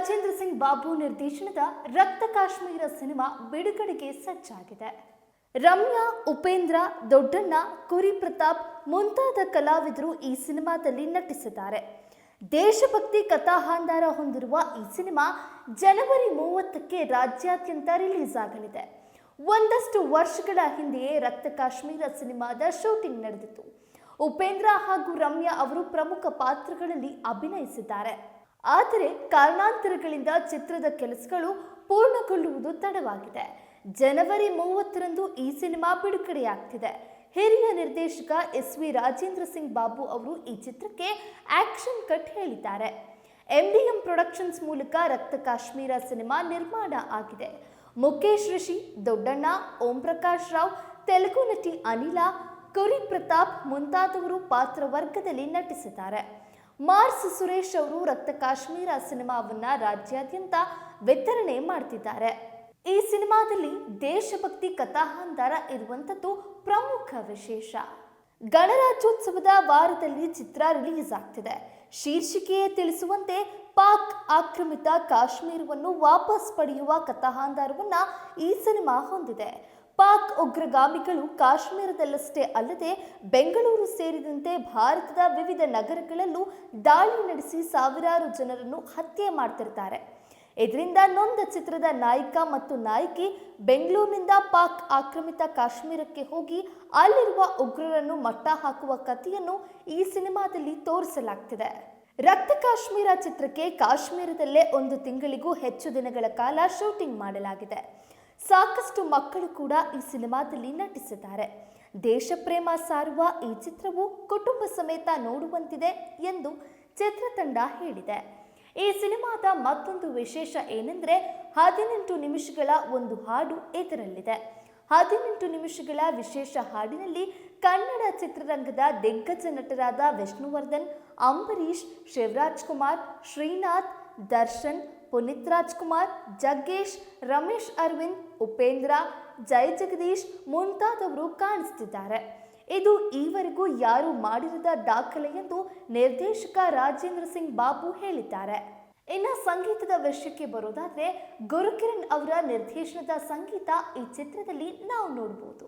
ರಾಜೇಂದ್ರ ಸಿಂಗ್ ಬಾಬು ನಿರ್ದೇಶನದ ರಕ್ತ ಕಾಶ್ಮೀರ ಸಿನಿಮಾ ಬಿಡುಗಡೆಗೆ ಸಜ್ಜಾಗಿದೆ. ರಮ್ಯಾ, ಉಪೇಂದ್ರ, ದೊಡ್ಡಣ್ಣ, ಕುರಿ ಪ್ರತಾಪ್ ಮುಂತಾದ ಕಲಾವಿದರು ಈ ಸಿನಿಮಾದಲ್ಲಿ ನಟಿಸಿದ್ದಾರೆ. ದೇಶಭಕ್ತಿ ಕಥಾಹಂದರ ಹೊಂದಿರುವ ಈ ಸಿನಿಮಾ ಜನವರಿ 30ಕ್ಕೆ ರಾಜ್ಯಾದ್ಯಂತ ರಿಲೀಸ್ ಆಗಲಿದೆ. ಒಂದಷ್ಟು ವರ್ಷಗಳ ಹಿಂದೆಯೇ ರಕ್ತ ಕಾಶ್ಮೀರ ಸಿನಿಮಾದ ಶೂಟಿಂಗ್ ನಡೆದಿತ್ತು. ಉಪೇಂದ್ರ ಹಾಗೂ ರಮ್ಯಾ ಅವರು ಪ್ರಮುಖ ಪಾತ್ರಗಳಲ್ಲಿ ಅಭಿನಯಿಸಿದ್ದಾರೆ. ಆದರೆ ಕಾರಣಾಂತರಗಳಿಂದ ಚಿತ್ರದ ಕೆಲಸಗಳು ಪೂರ್ಣಗೊಳ್ಳುವುದು ತಡವಾಗಿದೆ. ಜನವರಿ 30ರಂದು ಈ ಸಿನಿಮಾ ಬಿಡುಗಡೆಯಾಗ್ತಿದೆ. ಹಿರಿಯ ನಿರ್ದೇಶಕ ಎಸ್.ವಿ. ರಾಜೇಂದ್ರ ಸಿಂಗ್ ಬಾಬು ಅವರು ಈ ಚಿತ್ರಕ್ಕೆ ಆಕ್ಷನ್ ಕಟ್ ಹೇಳಿದ್ದಾರೆ. MDM ಪ್ರೊಡಕ್ಷನ್ಸ್ ಮೂಲಕ ರಕ್ತ ಕಾಶ್ಮೀರ ಸಿನಿಮಾ ನಿರ್ಮಾಣ ಆಗಿದೆ. ಮುಖೇಶ್ ರಿಷಿ, ದೊಡ್ಡಣ್ಣ, ಓಂ ಪ್ರಕಾಶ್ ರಾವ್, ತೆಲುಗು ನಟಿ ಅನಿಲಾ, ಕುರಿ ಪ್ರತಾಪ್ ಮುಂತಾದವರು ಪಾತ್ರವರ್ಗದಲ್ಲಿ ನಟಿಸಿದ್ದಾರೆ. ಮಾರ್ಸ್ ಸುರೇಶ್ ಅವರು ರಕ್ತ ಕಾಶ್ಮೀರ ಸಿನಿಮಾವನ್ನ ರಾಜ್ಯಾದ್ಯಂತ ವಿತರಣೆ ಮಾಡ್ತಿದ್ದಾರೆ. ಈ ಸಿನಿಮಾದಲ್ಲಿ ದೇಶಭಕ್ತಿ ಕಥಾಹಂದರ ಇರುವಂಥದ್ದು ಪ್ರಮುಖ ವಿಶೇಷ. ಗಣರಾಜ್ಯೋತ್ಸವದ ವಾರದಲ್ಲಿ ಚಿತ್ರ ರಿಲೀಸ್ ಆಗ್ತಿದೆ. ಶೀರ್ಷಿಕೆಯೇ ತಿಳಿಸುವಂತೆ ಪಾಕ್ ಆಕ್ರಮಿತ ಕಾಶ್ಮೀರವನ್ನು ವಾಪಸ್ ಪಡೆಯುವ ಕಥಾಹಂದರವನ್ನ ಈ ಸಿನಿಮಾ ಹೊಂದಿದೆ. ಪಾಕ್ ಉಗ್ರಗಾಮಿಗಳು ಕಾಶ್ಮೀರದಲ್ಲಷ್ಟೇ ಅಲ್ಲದೆ ಬೆಂಗಳೂರು ಸೇರಿದಂತೆ ಭಾರತದ ವಿವಿಧ ನಗರಗಳಲ್ಲೂ ದಾಳಿ ನಡೆಸಿ ಸಾವಿರಾರು ಜನರನ್ನು ಹತ್ಯೆ ಮಾಡ್ತಿರ್ತಾರೆ. ಇದರಿಂದ ನೊಂದ ಚಿತ್ರದ ನಾಯಕ ಮತ್ತು ನಾಯಕಿ ಬೆಂಗಳೂರಿನಿಂದ ಪಾಕ್ ಆಕ್ರಮಿತ ಕಾಶ್ಮೀರಕ್ಕೆ ಹೋಗಿ ಅಲ್ಲಿರುವ ಉಗ್ರರನ್ನು ಮಟ್ಟ ಹಾಕುವ ಕಥೆಯನ್ನು ಈ ಸಿನಿಮಾದಲ್ಲಿ ತೋರಿಸಲಾಗ್ತಿದೆ. ರಕ್ತ ಕಾಶ್ಮೀರ ಚಿತ್ರಕ್ಕೆ ಕಾಶ್ಮೀರದಲ್ಲೇ 1 ತಿಂಗಳಿಗೂ ಹೆಚ್ಚು ದಿನಗಳ ಕಾಲ ಶೂಟಿಂಗ್ ಮಾಡಲಾಗಿದೆ. ಸಾಕಷ್ಟು ಮಕ್ಕಳು ಕೂಡ ಈ ಸಿನಿಮಾದಲ್ಲಿ ನಟಿಸಿದ್ದಾರೆ. ದೇಶಪ್ರೇಮ ಸಾರುವ ಈ ಚಿತ್ರವು ಕುಟುಂಬ ಸಮೇತ ನೋಡುವಂತಿದೆ ಎಂದು ಚಿತ್ರತಂಡ ಹೇಳಿದೆ. ಈ ಸಿನಿಮಾದ ಮತ್ತೊಂದು ವಿಶೇಷ ಏನೆಂದರೆ 18 ನಿಮಿಷಗಳ ಒಂದು ಹಾಡು ಇದರಲ್ಲಿದೆ. 18 ನಿಮಿಷಗಳ ವಿಶೇಷ ಹಾಡಿನಲ್ಲಿ ಕನ್ನಡ ಚಿತ್ರರಂಗದ ದಿಗ್ಗಜ ನಟರಾದ ವಿಷ್ಣುವರ್ಧನ್, ಅಂಬರೀಶ್, ಶಿವರಾಜ್ ಕುಮಾರ್, ಶ್ರೀನಾಥ್, ದರ್ಶನ್, ಪುನೀತ್ ರಾಜ್ಕುಮಾರ್, ಜಗ್ಗೇಶ್, ರಮೇಶ್ ಅರವಿಂದ್, ಉಪೇಂದ್ರ, ಜೈ ಜಗದೀಶ್ ಮುಂತಾದವರು ಕಾಣಿಸ್ತಿದ್ದಾರೆ. ಇದು ಈವರೆಗೂ ಯಾರೂ ಮಾಡಿರದ ದಾಖಲೆ ಎಂದು ನಿರ್ದೇಶಕ ರಾಜೇಂದ್ರ ಸಿಂಗ್ ಬಾಬು ಹೇಳಿದ್ದಾರೆ. ಇನ್ನು ಸಂಗೀತದ ವಿಷಯಕ್ಕೆ ಬರೋದಾದ್ರೆ ಗುರುಕಿರಣ್ ಅವರ ನಿರ್ದೇಶನದ ಸಂಗೀತ ಈ ಚಿತ್ರದಲ್ಲಿ ನಾವು ನೋಡಬಹುದು.